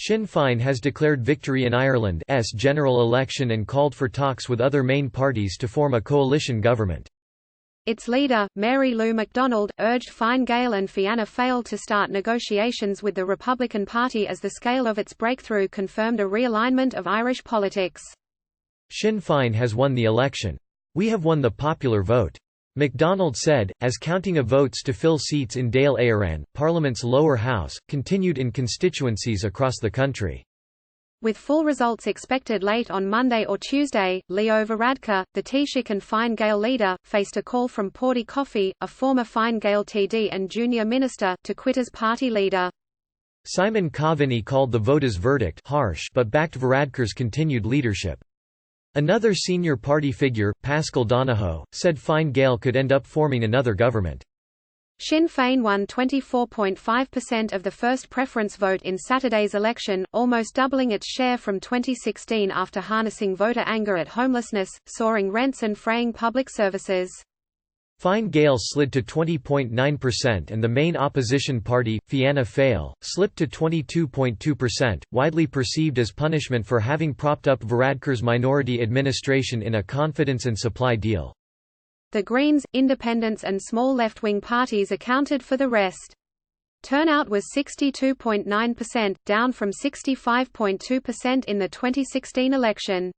Sinn Féin has declared victory in Ireland's general election and called for talks with other main parties to form a coalition government. Its leader, Mary Lou MacDonald, urged Fine Gael and Fianna Fáil to start negotiations with the Republican Party as the scale of its breakthrough confirmed a realignment of Irish politics. Sinn Féin has won the election. "We have won the popular vote," MacDonald said, as counting of votes to fill seats in Dáil Éireann, Parliament's lower house, continued in constituencies across the country. With full results expected late on Monday or Tuesday, Leo Varadkar, the Taoiseach and Fine Gael leader, faced a call from Páidí Coffey, a former Fine Gael TD and junior minister, to quit as party leader. Simon Coveney called the voters' verdict harsh but backed Varadkar's continued leadership. Another senior party figure, Paschal Donohoe, said Fine Gael could end up forming another government. Sinn Féin won 24.5% of the first preference vote in Saturday's election, almost doubling its share from 2016 after harnessing voter anger at homelessness, soaring rents and fraying public services. Fine Gael slid to 20.9% and the main opposition party, Fianna Fáil, slipped to 22.2%, widely perceived as punishment for having propped up Varadkar's minority administration in a confidence and supply deal. The Greens, Independents and small left-wing parties accounted for the rest. Turnout was 62.9%, down from 65.2% in the 2016 election.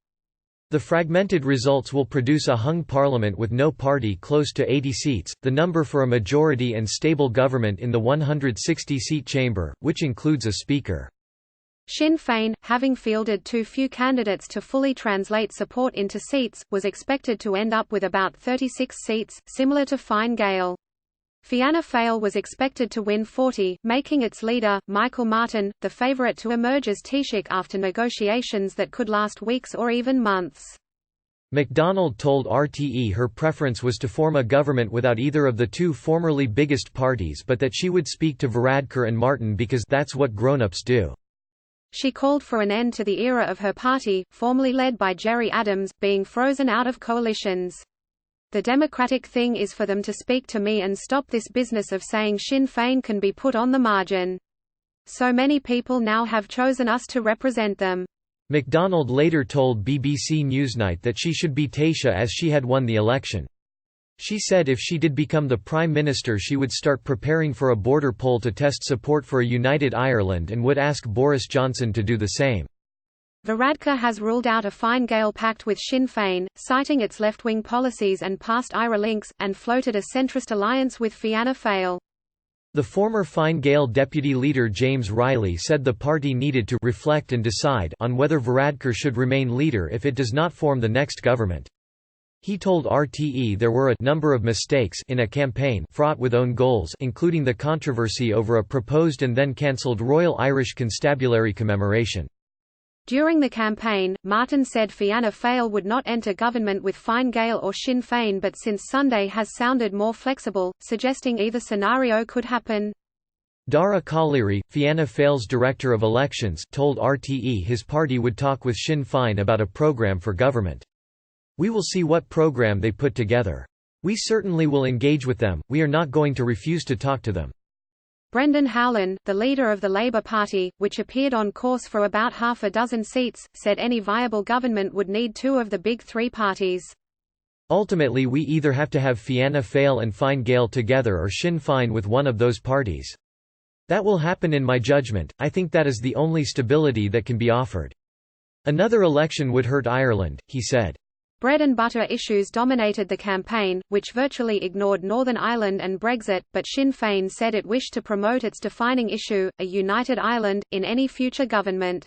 The fragmented results will produce a hung parliament with no party close to 80 seats, the number for a majority and stable government in the 160-seat chamber, which includes a speaker. Sinn Féin, having fielded too few candidates to fully translate support into seats, was expected to end up with about 36 seats, similar to Fine Gael. Fianna Fáil was expected to win 40, making its leader, Michael Martin, the favourite to emerge as Taoiseach after negotiations that could last weeks or even months. MacDonald told RTE her preference was to form a government without either of the two formerly biggest parties, but that she would speak to Varadkar and Martin because that's what grown-ups do. She called for an end to the era of her party, formerly led by Gerry Adams, being frozen out of coalitions. "The democratic thing is for them to speak to me and stop this business of saying Sinn Féin can be put on the margin. So many people now have chosen us to represent them." MacDonald later told BBC Newsnight that she should be Taoiseach as she had won the election. She said if she did become the Prime Minister she would start preparing for a border poll to test support for a united Ireland and would ask Boris Johnson to do the same. Varadkar has ruled out a Fine Gael pact with Sinn Féin, citing its left-wing policies and past IRA links, and floated a centrist alliance with Fianna Fáil. The former Fine Gael deputy leader James Riley said the party needed to reflect and decide on whether Varadkar should remain leader if it does not form the next government. He told RTE there were a number of mistakes in a campaign fraught with own goals, including the controversy over a proposed and then cancelled Royal Irish Constabulary commemoration. During the campaign, Martin said Fianna Fáil would not enter government with Fine Gael or Sinn Féin, but since Sunday has sounded more flexible, suggesting either scenario could happen. Dara Colliery, Fianna Fáil's director of elections, told RTE his party would talk with Sinn Féin about a programme for government. "We will see what programme they put together. We certainly will engage with them, we are not going to refuse to talk to them." Brendan Howlin, the leader of the Labour Party, which appeared on course for about half a dozen seats, said any viable government would need two of the big three parties. "Ultimately we either have to have Fianna Fáil and Fine Gael together or Sinn Féin with one of those parties. That will happen in my judgment. I think that is the only stability that can be offered. Another election would hurt Ireland," he said. Bread and butter issues dominated the campaign, which virtually ignored Northern Ireland and Brexit, but Sinn Féin said it wished to promote its defining issue, a united Ireland, in any future government.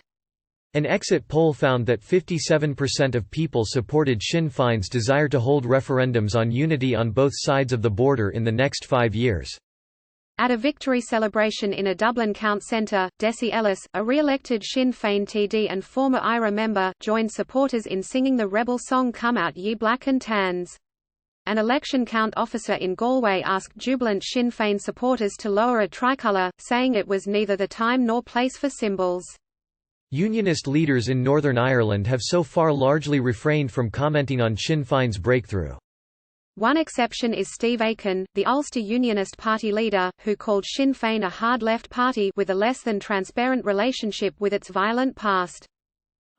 An exit poll found that 57% of people supported Sinn Féin's desire to hold referendums on unity on both sides of the border in the next 5 years. At a victory celebration in a Dublin Count Centre, Desi Ellis, a re-elected Sinn Féin TD and former IRA member, joined supporters in singing the rebel song Come Out Ye Black and Tans. An election count officer in Galway asked jubilant Sinn Féin supporters to lower a tricolour, saying it was neither the time nor place for symbols. Unionist leaders in Northern Ireland have so far largely refrained from commenting on Sinn Féin's breakthrough. One exception is Steve Aiken, the Ulster Unionist Party leader, who called Sinn Féin a hard left party with a less than transparent relationship with its violent past.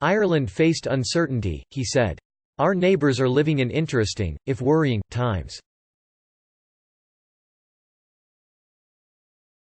Ireland faced uncertainty, he said. Our neighbours are living in interesting, if worrying, times.